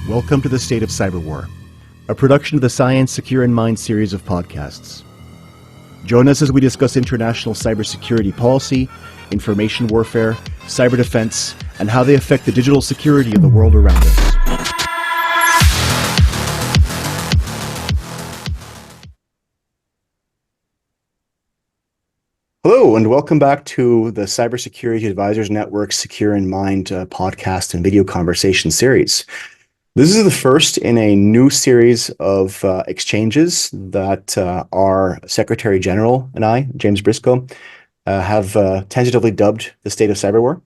Welcome to the State of Cyber War, a production of the CyAN Secure in Mind series of podcasts. Join us as we discuss international cybersecurity policy, information warfare, cyber defense, and how they affect the digital security of the world around us. Hello, and welcome back to the Cybersecurity Advisors Network Secure in Mind podcast and video conversation series. This is the first in a new series of exchanges that our Secretary General and I, James Briscoe, have tentatively dubbed the State of Cyber War.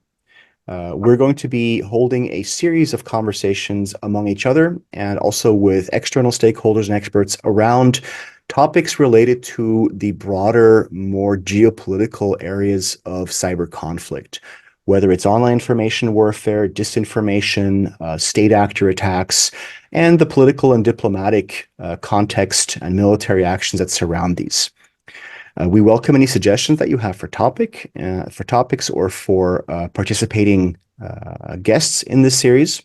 We're going to be holding a series of conversations among each other and also with external stakeholders and experts around topics related to the broader, more geopolitical areas of cyber conflict, whether it's online information warfare, disinformation, state actor attacks, and the political and diplomatic context and military actions that surround these. We welcome any suggestions that you have for topics or for participating guests in this series.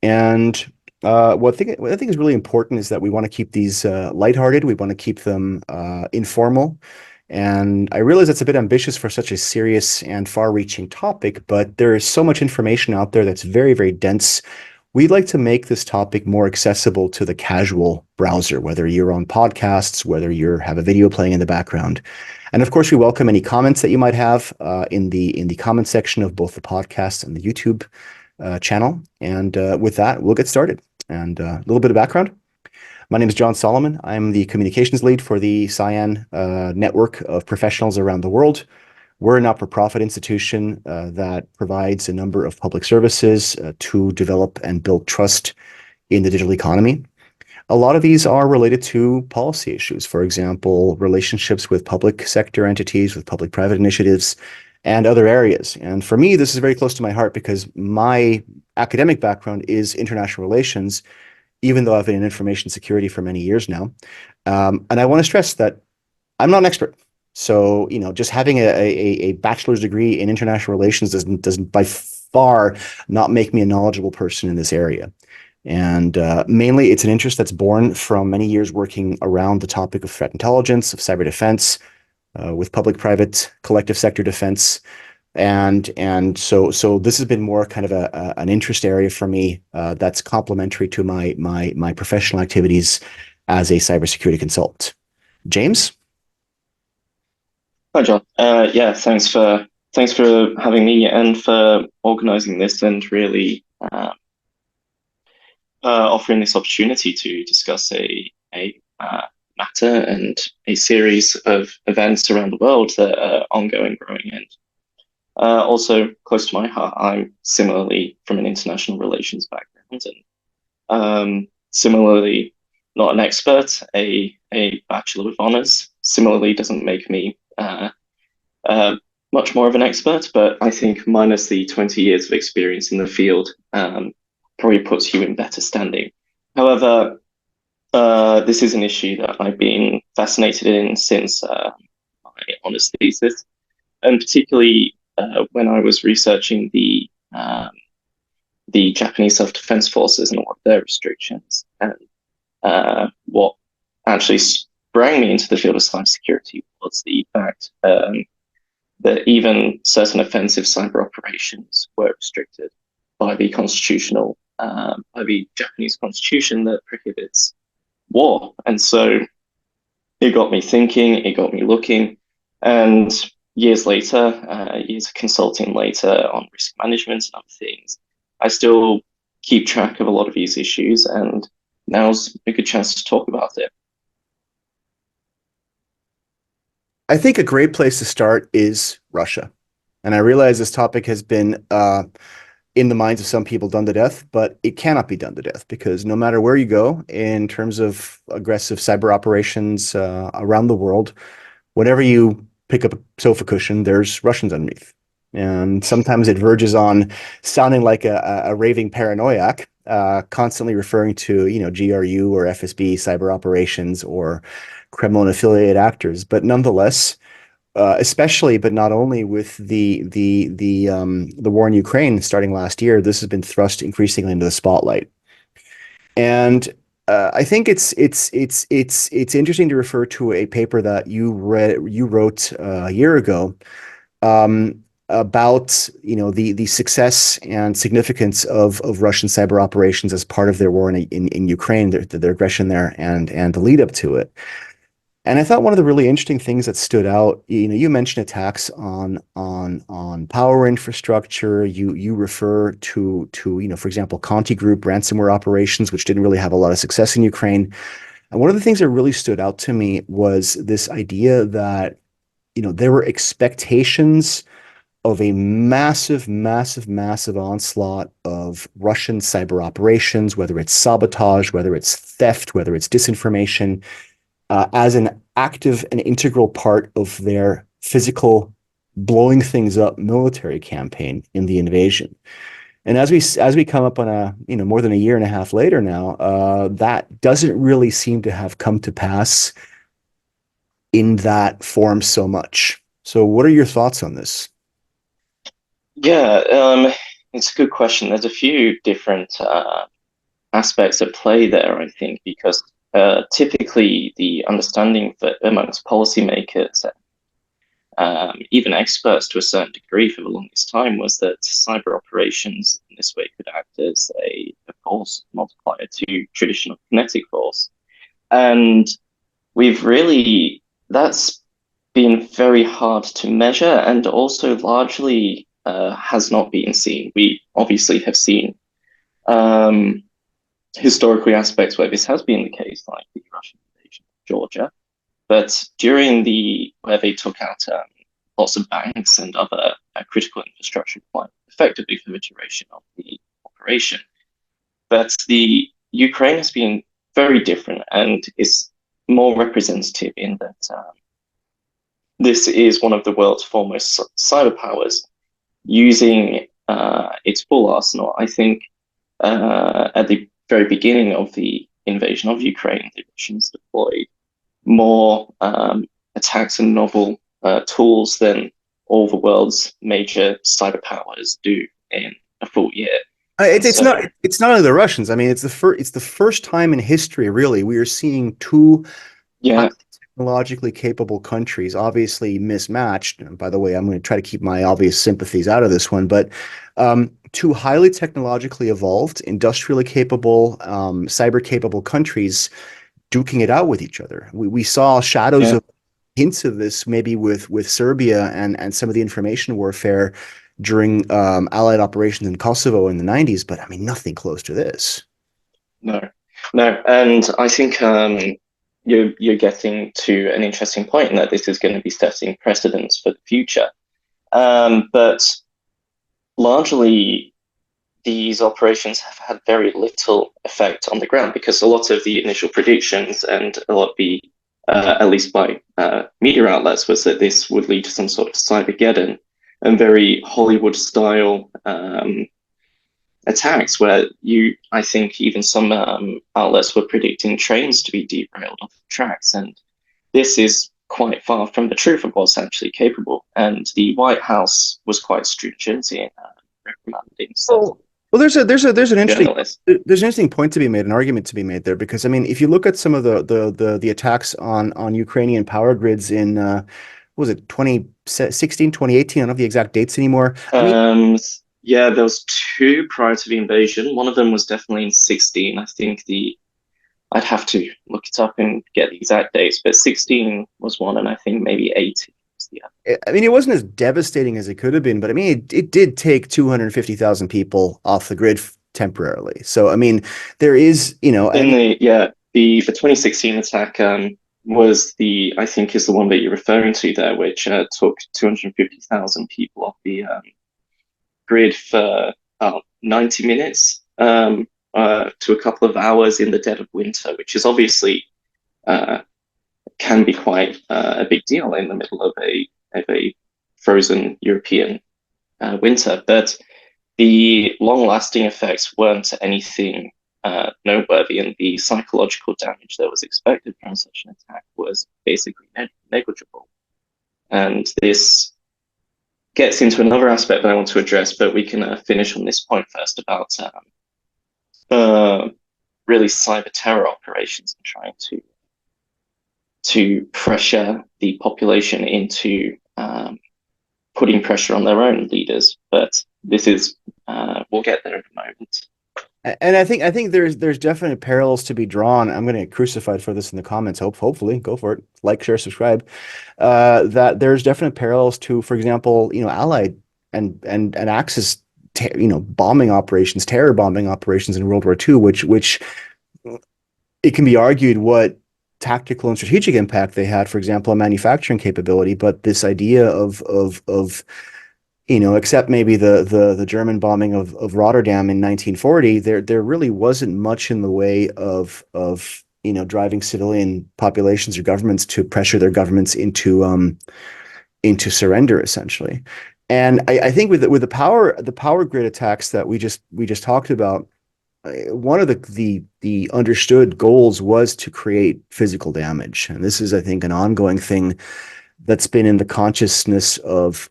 And what I think is really important is that we want to keep these lighthearted. We want to keep them informal. And I realize it's a bit ambitious for such a serious and far-reaching topic, but there is so much information out there that's very, very dense. We'd like to make this topic more accessible to the casual browser, whether you're on podcasts, whether you have a video playing in the background. And of course, we welcome any comments that you might have in the comment section of both the podcast and the YouTube channel. And with that, we'll get started. And a little bit of background. My name is John Salomon. I'm the communications lead for the CyAN network of professionals around the world. We're a not-for-profit institution that provides a number of public services to develop and build trust in the digital economy. A lot of these are related to policy issues, for example, relationships with public sector entities, with public-private initiatives, and other areas. And for me, this is very close to my heart because my academic background is international relations, even though I've been in information security for many years now. And I want to stress that I'm not an expert. So, just having a bachelor's degree in international relations doesn't by far not make me a knowledgeable person in this area. And mainly it's an interest that's born from many years working around the topic of threat intelligence, of cyber defense, with public-private collective sector defense. And so this has been more kind of an interest area for me that's complementary to my professional activities as a cybersecurity consultant. James? Hi, John. Thanks for having me and for organizing this and really offering this opportunity to discuss a matter and a series of events around the world that are ongoing, growing, and also close to my heart. I'm similarly from an international relations background and similarly not an expert, a Bachelor of Honors. Similarly doesn't make me much more of an expert, but I think minus the 20 years of experience in the field probably puts you in better standing. However, this is an issue that I've been fascinated in since my honours thesis, and particularly when I was researching the Japanese self-defense forces and all of their restrictions, and what actually sprang me into the field of cybersecurity was the fact that even certain offensive cyber operations were restricted by the by the Japanese constitution that prohibits war. And so it got me thinking, it got me looking, and years later, years of consulting later on risk management and other things, I still keep track of a lot of these issues, and now's a good chance to talk about it. I think a great place to start is Russia. And I realize this topic has been in the minds of some people done to death, but it cannot be done to death because no matter where you go in terms of aggressive cyber operations around the world, whenever you pick up a sofa cushion, there's Russians underneath. And sometimes it verges on sounding like a raving paranoiac, constantly referring to, GRU or FSB cyber operations or Kremlin-affiliated actors. But nonetheless, especially, but not only with the war in Ukraine starting last year, this has been thrust increasingly into the spotlight. And I think it's interesting to refer to a paper that you wrote a year ago, about the success and significance of Russian cyber operations as part of their war in Ukraine, their aggression there, and the lead up to it. And I thought one of the really interesting things that stood out, you mentioned attacks on power infrastructure. You refer to for example, Conti Group ransomware operations, which didn't really have a lot of success in Ukraine. And one of the things that really stood out to me was this idea that there were expectations of a massive, massive, massive onslaught of Russian cyber operations, whether it's sabotage, whether it's theft, whether it's disinformation, as an active and integral part of their physical blowing things up military campaign in the invasion. And as we come up on more than a year and a half later now, that doesn't really seem to have come to pass in that form so much. So, what are your thoughts on this? Yeah, it's a good question. There's a few different aspects at play there, I think, because typically the understanding that amongst policymakers, even experts to a certain degree for the longest time, was that cyber operations in this way could act as a force multiplier to traditional kinetic force. And that's been very hard to measure and also largely has not been seen. We obviously have seen historically aspects where this has been the case, like the Russian invasion of Georgia. But where they took out lots of banks and other critical infrastructure quite effectively for the duration of the operation. But the Ukraine has been very different and is more representative in that this is one of the world's foremost cyber powers using its full arsenal. I think at the very beginning of the invasion of Ukraine, the Russians deployed more attacks and novel tools than all the world's major cyber powers do in a full year. It's not only the Russians. I mean, it's the first time in history, really, we are seeing two Yeah, technologically capable countries, obviously mismatched. And by the way, I'm going to try to keep my obvious sympathies out of this one, but two highly technologically evolved, industrially capable, cyber capable countries duking it out with each other. We saw shadows yeah. of hints of this maybe with Serbia and some of the information warfare during Allied operations in Kosovo in the 90s, but I mean, nothing close to this. No, no, and I think you're getting to an interesting point in that this is going to be setting precedents for the future. But largely, these operations have had very little effect on the ground because a lot of the initial predictions and a lot of the, at least by media outlets, was that this would lead to some sort of Cybergeddon and very Hollywood-style attacks where I think even some outlets were predicting trains to be derailed off the tracks. And this is quite far from the truth of what's actually capable. And the White House was quite stringent in reprimanding certain There's an journalists. interesting point to be made, an argument to be made there, because I mean, if you look at some of the attacks on Ukrainian power grids in what was it 2016, 2018? I don't know the exact dates anymore. I mean, Yeah, there was two prior to the invasion. One of them was definitely in 16. I think I'd have to look it up and get the exact dates, but 16 was one, and I think maybe 18 was the other. I mean, it wasn't as devastating as it could have been, but I mean, it did take 250,000 people off the grid temporarily. So, I mean, there is, The 2016 attack I think is the one that you're referring to there, which took 250,000 people off the grid for 90 minutes to a couple of hours in the dead of winter, which is obviously can be quite a big deal in the middle of a frozen European winter. But the long-lasting effects weren't anything noteworthy, and the psychological damage that was expected from such an attack was basically negligible. And this gets into another aspect that I want to address, but we can finish on this point first about really cyber terror operations and trying to pressure the population into putting pressure on their own leaders. But this is we'll get there in a moment. And I think there's definitely parallels to be drawn. I'm going to get crucified for this in the comments. Hopefully, go for it. Like, share, subscribe. That there's definite parallels to, for example, Allied and Axis, bombing operations, terror bombing operations in World War II, which it can be argued what tactical and strategic impact they had, for example, on manufacturing capability. But this idea of except maybe the German bombing of Rotterdam in 1940, there really wasn't much in the way of driving civilian populations or governments to pressure their governments into surrender, essentially. And I think with the power grid attacks that we just talked about, one of the understood goals was to create physical damage, and this is, I think, an ongoing thing that's been in the consciousness of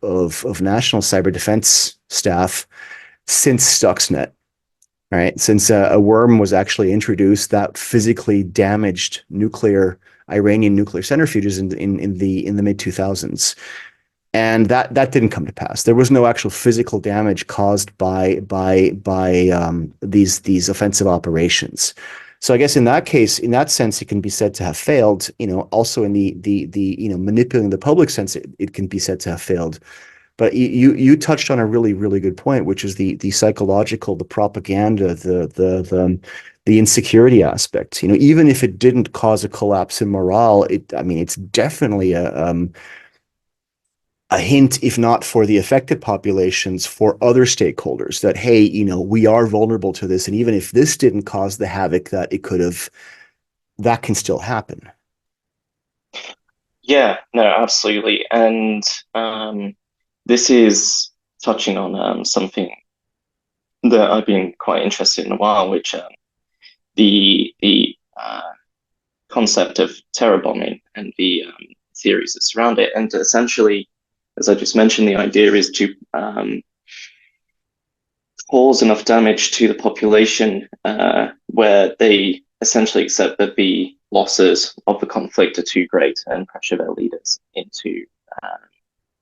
national cyber defense staff since Stuxnet, right? Since a worm was actually introduced that physically damaged Iranian nuclear centrifuges in the mid 2000s, and that didn't come to pass. There was no actual physical damage caused by these offensive operations. So I guess in that case, in that sense, it can be said to have failed. Also in the manipulating the public sense, it can be said to have failed. But you touched on a really, really good point, which is the psychological, the propaganda, the insecurity aspect. Even if it didn't cause a collapse in morale, it's definitely a hint, if not for the affected populations, for other stakeholders that, hey, we are vulnerable to this. And even if this didn't cause the havoc that it could have, that can still happen. Yeah, no, absolutely. And this is touching on something that I've been quite interested in a while, which the concept of terror bombing and the theories that surround it. And essentially, as I just mentioned, the idea is to cause enough damage to the population where they essentially accept that the losses of the conflict are too great and pressure their leaders into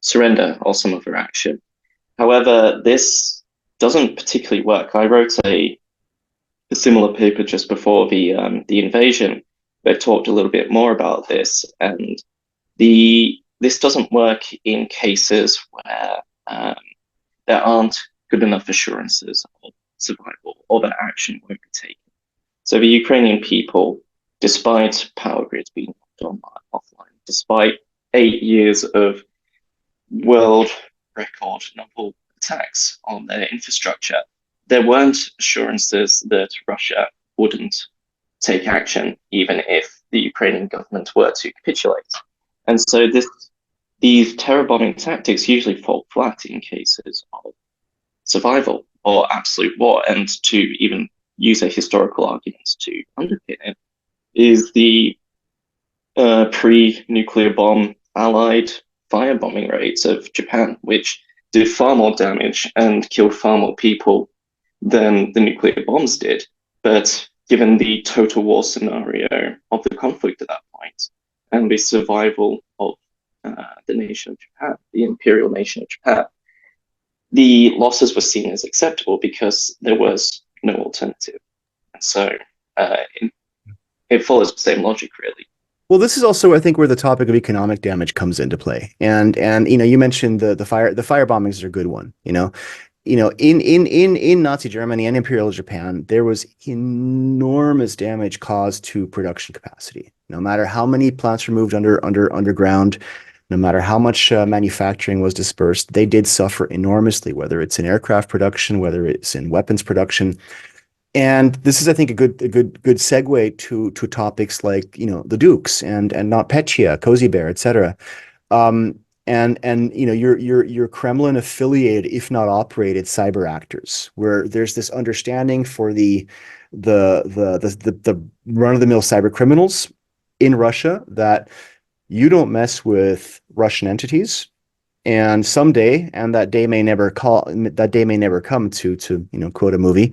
surrender or some other action. However, this doesn't particularly work. I wrote a similar paper just before the invasion that talked a little bit more about this, and this doesn't work in cases where there aren't good enough assurances of survival or that action won't be taken. So the Ukrainian people, despite power grids being offline, despite 8 years of world record number attacks on their infrastructure, there weren't assurances that Russia wouldn't take action, even if the Ukrainian government were to capitulate. And so these terror bombing tactics usually fall flat in cases of survival or absolute war. And to even use a historical argument to underpin it is the pre-nuclear bomb Allied firebombing raids of Japan, which did far more damage and killed far more people than the nuclear bombs did. But given the total war scenario of the conflict at that point and the survival of the nation of Japan, the imperial nation of Japan, the losses were seen as acceptable because there was no alternative. And so it follows the same logic, really. Well, this is also, I think, where the topic of economic damage comes into play. And you mentioned the fire bombings are a good one. In Nazi Germany and Imperial Japan, there was enormous damage caused to production capacity. No matter how many plants were moved underground, no matter how much manufacturing was dispersed, they did suffer enormously, whether it's in aircraft production, whether it's in weapons production. And this is, I think, a good segue to topics like the Dukes and NotPetya, Cozy Bear, etc. And your Kremlin affiliated, if not operated, cyber actors, where there's this understanding for the run-of-the-mill cyber criminals in Russia that you don't mess with Russian entities, and someday, and that day may never come, to quote a movie,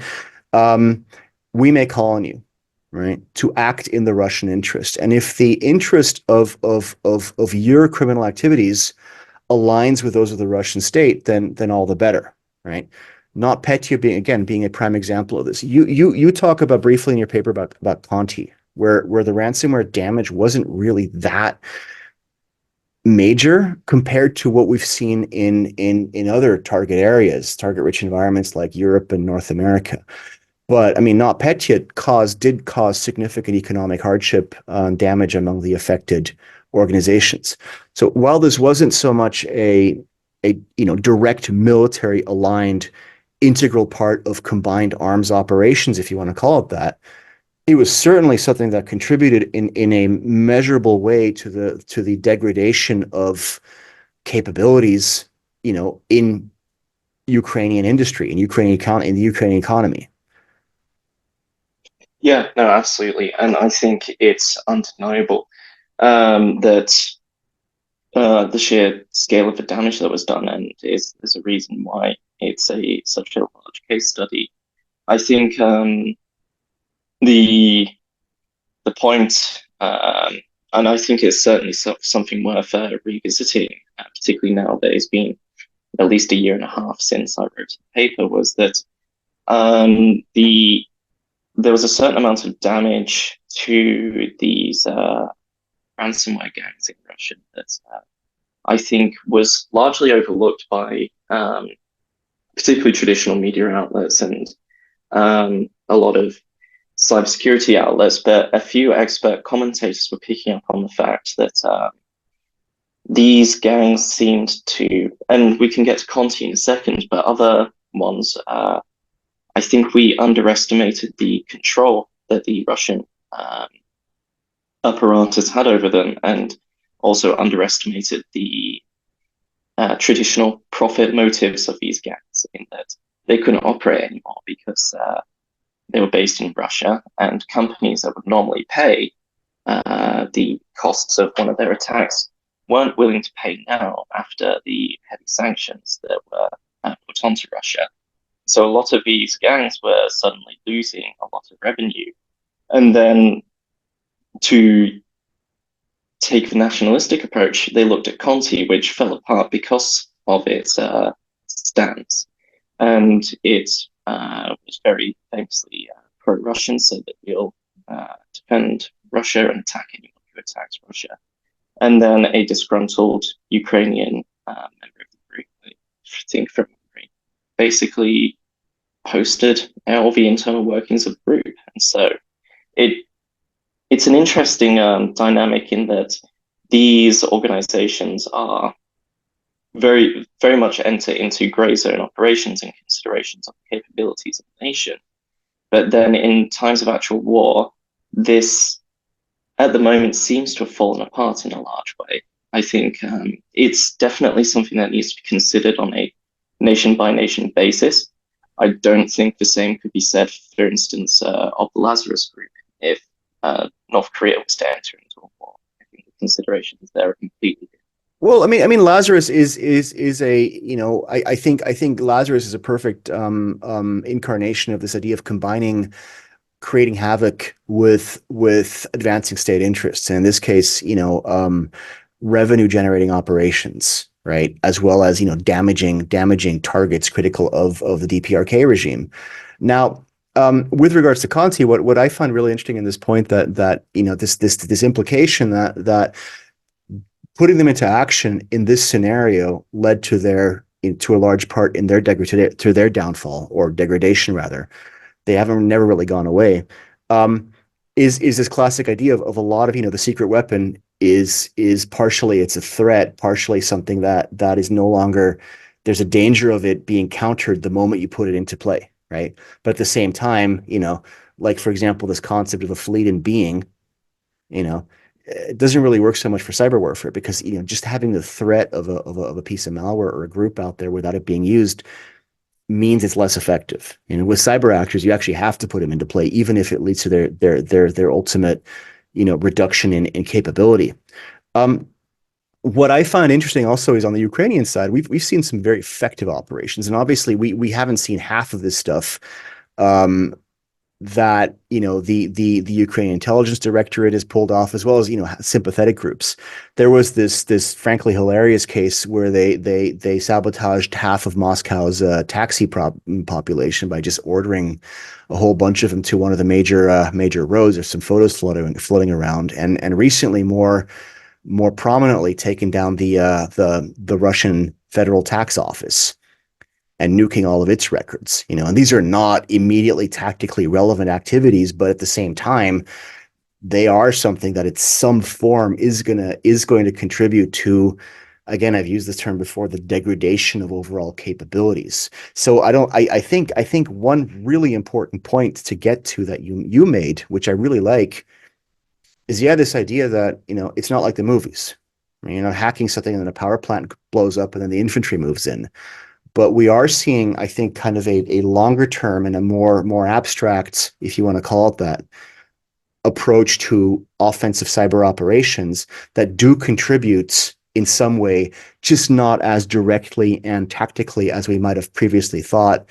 we may call on you. right, to act in the Russian interest. And if the interest of your criminal activities aligns with those of the Russian state, then all the better, right? NotPetya being a prime example of this. You talk about briefly in your paper about Conti, where the ransomware damage wasn't really that major compared to what we've seen in other target areas, target rich environments like Europe and North America. But I mean, NotPetya did cause significant economic hardship damage among the affected organizations. So while this wasn't so much a direct military aligned integral part of combined arms operations, if you want to call it that, it was certainly something that contributed in a measurable way to the degradation of capabilities, in Ukrainian industry, in the Ukrainian economy. Yeah, no, absolutely. And I think it's undeniable that the sheer scale of the damage that was done, and is a reason why it's such a large case study. I think the point, and I think it's certainly something worth revisiting, particularly now that it's been at least a year and a half since I wrote the paper, was that there was a certain amount of damage to these ransomware gangs in Russia that I think was largely overlooked by particularly traditional media outlets and a lot of cybersecurity outlets, but a few expert commentators were picking up on the fact that these gangs seemed to, and we can get to Conti in a second, but other ones, I think we underestimated the control that the Russian apparatus had over them, and also underestimated the traditional profit motives of these gangs, in that they couldn't operate anymore because they were based in Russia, and companies that would normally pay the costs of one of their attacks weren't willing to pay now after the heavy sanctions that were put onto Russia. So a lot of these gangs were suddenly losing a lot of revenue. And then to take the nationalistic approach, they looked at Conti, which fell apart because of its stance. And it was very famously pro-Russian, so that we'll defend Russia and attack anyone who attacks Russia. And then a disgruntled Ukrainian member of the group, I think from memory, basically posted all the internal workings of the group. And so it's an interesting dynamic in that these organizations are very, very much enter into grey zone operations and considerations of the capabilities of the nation. But then in times of actual war, this at the moment seems to have fallen apart in a large way. I think it's definitely something that needs to be considered on a nation by nation basis. I don't think the same could be said, for instance, of the Lazarus Group. If North Korea was to enter into a war, I think the considerations there are completely different. Well, I mean, Lazarus is a, I think Lazarus is a perfect incarnation of this idea of combining creating havoc with advancing state interests, and in this case, revenue generating operations, right, as well as damaging targets critical of the DPRK regime. Now, with regards to Conti, what I find really interesting in this point that this implication that putting them into action in this scenario led to to a large part in their downfall, or degradation rather. They haven't never really gone away. Is this classic idea of a lot of the secret weapon is partially it's a threat, partially something that is no longer, there's a danger of it being countered the moment you put it into play, right? But at the same time, like for example, this concept of a fleet in being, it doesn't really work so much for cyber warfare, because just having the threat of a piece of malware or a group out there without it being used means it's less effective. With cyber actors, you actually have to put them into play, even if it leads to their ultimate, reduction in capability. What I find interesting also is on the Ukrainian side, we've seen some very effective operations, and obviously we haven't seen half of this stuff that, the Ukrainian intelligence directorate is pulled off, as well as, sympathetic groups. There was this frankly hilarious case where they sabotaged half of Moscow's taxi population by just ordering a whole bunch of them to one of the major roads. There's some photos floating around, and recently more prominently taken down the Russian Federal Tax Office and nuking all of its records. And these are not immediately tactically relevant activities, but at the same time, they are something that at some form is going to contribute to, again, I've used this term before, the degradation of overall capabilities. So I think one really important point to get to that you made, which I really like, is this idea that, it's not like the movies. I mean, hacking something and then a power plant blows up and then the infantry moves in. But we are seeing, I think, kind of a longer term and a more abstract, if you want to call it that, approach to offensive cyber operations that do contribute in some way, just not as directly and tactically as we might have previously thought,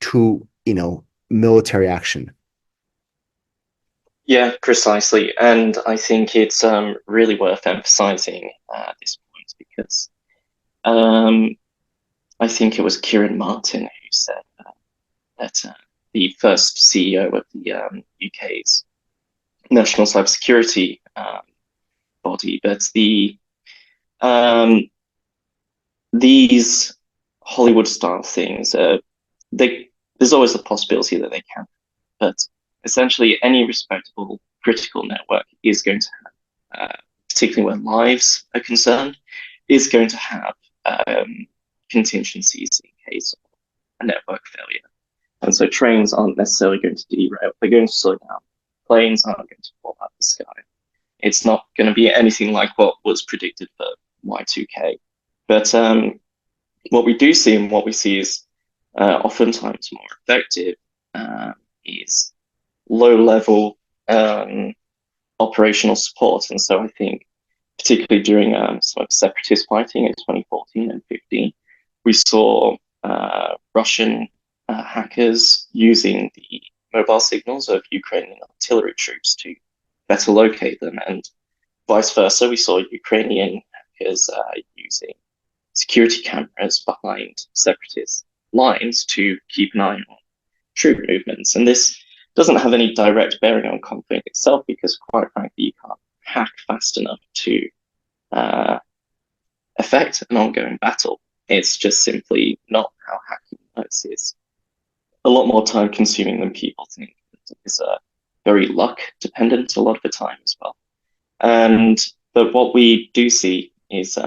to, military action. Yeah, precisely. And I think it's really worth emphasizing this point because I think it was Kieran Martin who said that the first CEO of the UK's National Cybersecurity body, but these Hollywood-style things, there's always the possibility that they can, but essentially any respectable critical network is going to have, particularly when lives are concerned, is going to have contingencies in case of a network failure. And so trains aren't necessarily going to derail, they're going to slow down. Planes aren't going to fall out of the sky. It's not going to be anything like what was predicted for Y2K. But what we do see and what we see is oftentimes more effective is low-level operational support. And so I think particularly during some of separatist fighting in 2014 and 15, we saw Russian hackers using the mobile signals of Ukrainian artillery troops to better locate them, and vice versa. We saw Ukrainian hackers using security cameras behind separatist lines to keep an eye on troop movements. And this doesn't have any direct bearing on conflict itself because, quite frankly, you can't hack fast enough to affect an ongoing battle. It's just simply not how hacking works. It's a lot more time consuming than people think. It's very luck dependent a lot of the time as well. But what we do see is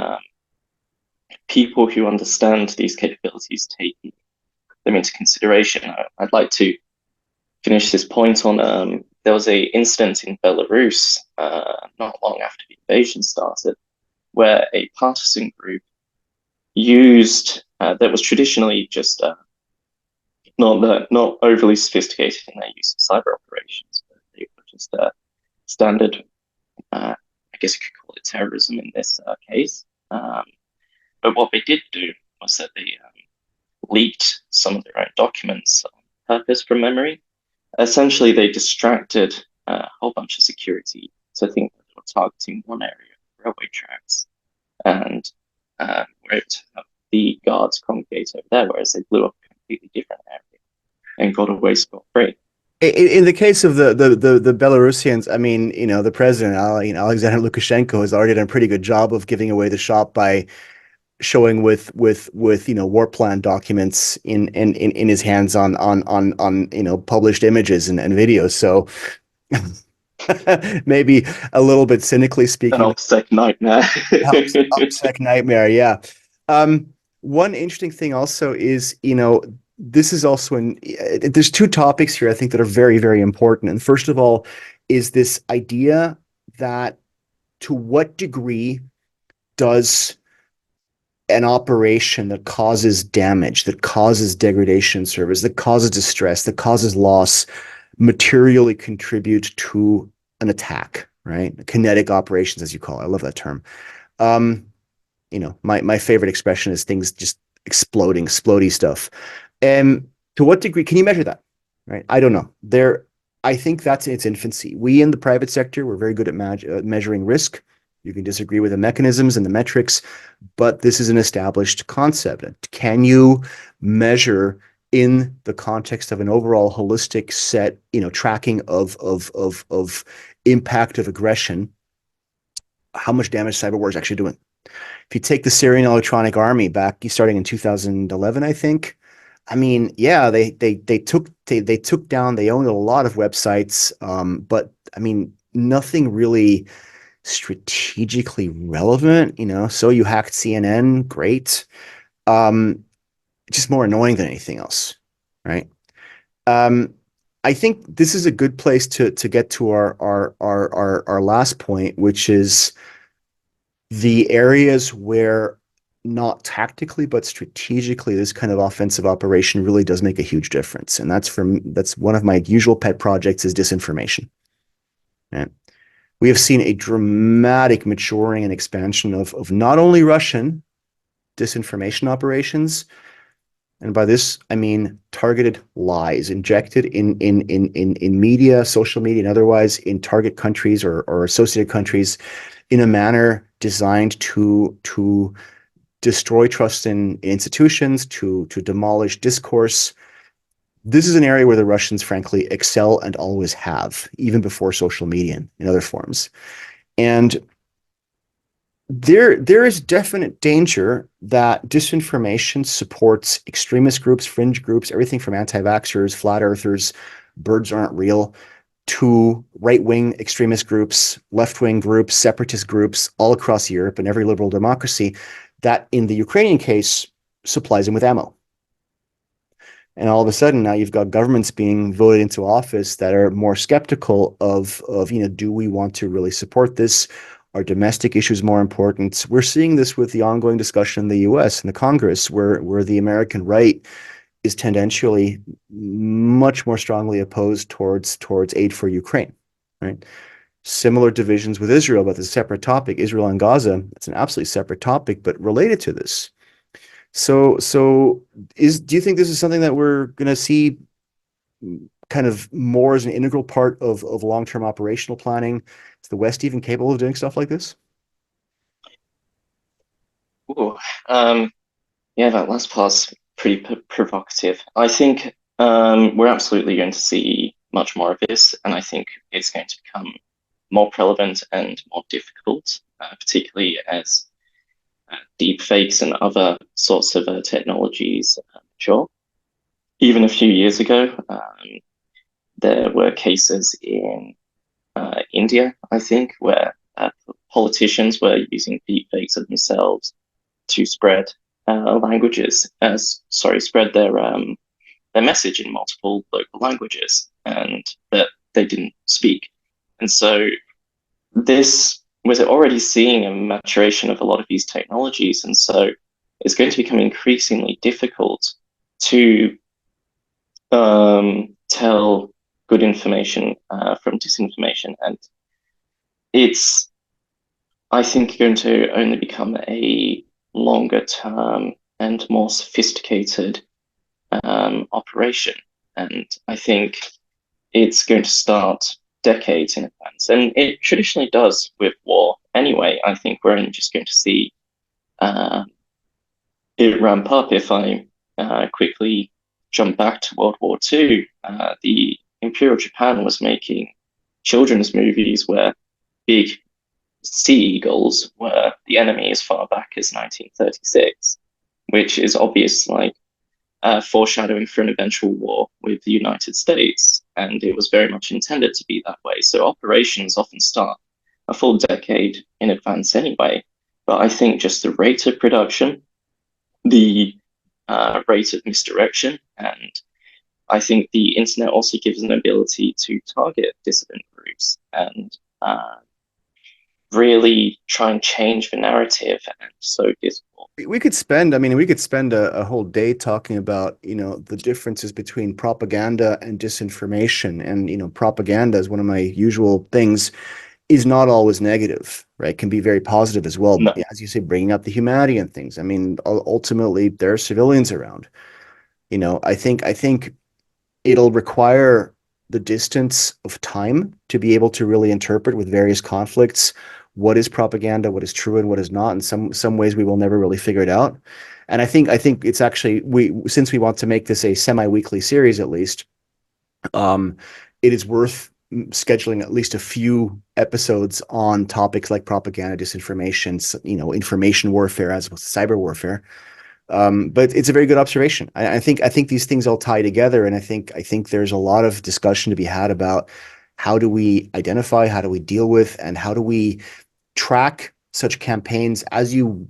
people who understand these capabilities taking them into consideration. I'd like to finish this point on there was a incident in Belarus not long after the invasion started, where a partisan group used that was traditionally just not overly sophisticated in their use of cyber operations, but they were just standard, I guess you could call it terrorism in this case. But what they did do was that they leaked some of their own documents on purpose from memory. Essentially, they distracted a whole bunch of security. So I think they were targeting one area, railway tracks, and were able to have the guards congregate over there, whereas they blew up a completely different area and got away scot-free. In the case of the Belarusians, I mean, the president, Alexander Lukashenko, has already done a pretty good job of giving away the shop by showing with war plan documents in his hands on published images and videos. So maybe a little bit cynically speaking, an OPSEC nightmare. OPSEC nightmare, yeah. One interesting thing also is, this is also there's two topics here I think that are very, very important. And first of all is this idea that to what degree does an operation that causes damage, that causes degradation in service, that causes distress, that causes loss, materially contribute to an attack, right? Kinetic operations, as you call it. I love that term. My favorite expression is things just exploding, splody stuff. And to what degree can you measure that? Right? I don't know. I think that's in its infancy. We in the private sector, we're very good at measuring risk. You can disagree with the mechanisms and the metrics, but this is an established concept. Can you measure in the context of an overall holistic set, tracking of impact of aggression, how much damage cyberwar is actually doing? If you take the Syrian Electronic Army back starting in 2011, I think. I mean, yeah, they took down, they owned a lot of websites, but I mean, nothing really strategically relevant, So you hacked CNN, great. Um, just more annoying than anything else, right? Um, I think this is a good place to get to our last point, which is the areas where not tactically but strategically this kind of offensive operation really does make a huge difference. And that's one of my usual pet projects is disinformation. And we have seen a dramatic maturing and expansion of not only Russian disinformation operations, and by this I mean targeted lies injected in media, social media, and otherwise in target countries or associated countries in a manner designed to destroy trust in institutions, to demolish discourse. This is an area where the Russians, frankly, excel and always have, even before social media in other forms. And there is definite danger that disinformation supports extremist groups, fringe groups, everything from anti-vaxxers, flat earthers, birds aren't real, to right-wing extremist groups, left-wing groups, separatist groups all across Europe and every liberal democracy that in the Ukrainian case supplies them with ammo. And all of a sudden now you've got governments being voted into office that are more skeptical of do we want to really support this? Are domestic issues more important? We're seeing this with the ongoing discussion in the US and the Congress, where the American right is tendentially much more strongly opposed towards aid for Ukraine, right? Similar divisions with Israel, but it's a separate topic. Israel and Gaza, it's an absolutely separate topic, but related to this. So do you think this is something that we're going to see kind of more as an integral part of long-term operational planning? Is the West even capable of doing stuff like this? Ooh, yeah, that last part's pretty provocative. I think we're absolutely going to see much more of this, and I think it's going to become more prevalent and more difficult, particularly as deep fakes and other sorts of technologies mature. Even a few years ago, there were cases in India, I think, where politicians were using deep fakes of themselves to spread spread their message in multiple local languages, and that they didn't speak. And so this was already seeing a maturation of a lot of these technologies, and so it's going to become increasingly difficult to tell good information from disinformation, and it's, I think, going to only become a longer term and more sophisticated operation. And I think it's going to start decades in advance. And it traditionally does with war anyway. I think we're only just going to see it ramp up. If I quickly jump back to World War II, the Imperial Japan was making children's movies where big sea eagles were the enemy as far back as 1936, which is obvious, like foreshadowing for an eventual war with the United States. And it was very much intended to be that way. So operations often start a full decade in advance anyway. But I think just the rate of production, the rate of misdirection, and I think the internet also gives an ability to target dissident groups and really try and change the narrative, and so difficult. We could spend a whole day talking about, the differences between propaganda and disinformation. And, propaganda is one of my usual things, is not always negative, right? Can be very positive as well. No. As you say, bringing up the humanity and things. I mean, ultimately, there are civilians around. I think it'll require the distance of time to be able to really interpret with various conflicts what is propaganda, what is true, and what is not. In some ways, we will never really figure it out. And I think it's actually, since we want to make this a semi-weekly series at least, it is worth scheduling at least a few episodes on topics like propaganda, disinformation, information warfare as well as cyber warfare. But it's a very good observation. I think these things all tie together, and I think there's a lot of discussion to be had about how do we identify, how do we deal with, and how do we track such campaigns, as you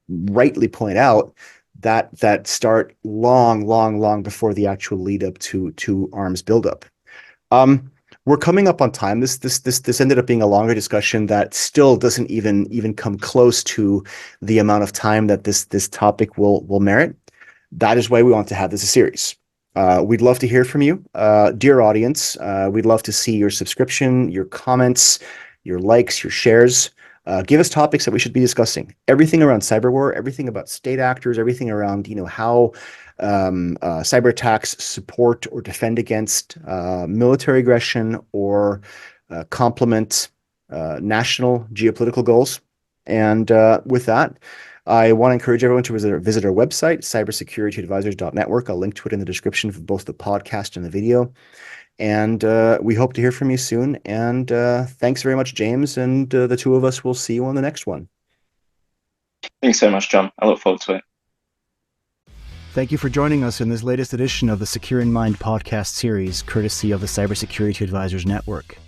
rightly point out, that start long before the actual lead up to arms buildup. We're coming up on time. This ended up being a longer discussion that still doesn't even come close to the amount of time that this topic will merit. That is why we want to have this a series. We'd love to hear from you, dear audience. We'd love to see your subscription, your comments, your likes, your shares. Give us topics that we should be discussing. Everything around cyber war, everything about state actors, everything around how cyber attacks support or defend against military aggression or complement national geopolitical goals. And with that, I want to encourage everyone to visit our website, cybersecurityadvisors.network. I'll link to it in the description for both the podcast and the video. And we hope to hear from you soon. And thanks very much, James. And the two of us will see you on the next one. Thanks so much, John. I look forward to it. Thank you for joining us in this latest edition of the Secure in Mind podcast series, courtesy of the Cybersecurity Advisors Network.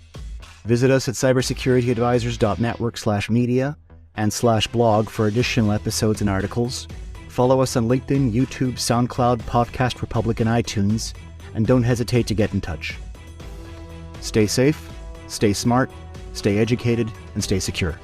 Visit us at cybersecurityadvisors.network/media and /blog for additional episodes and articles. Follow us on LinkedIn, YouTube, SoundCloud, Podcast Republic, and iTunes. And don't hesitate to get in touch. Stay safe, stay smart, stay educated, and stay secure.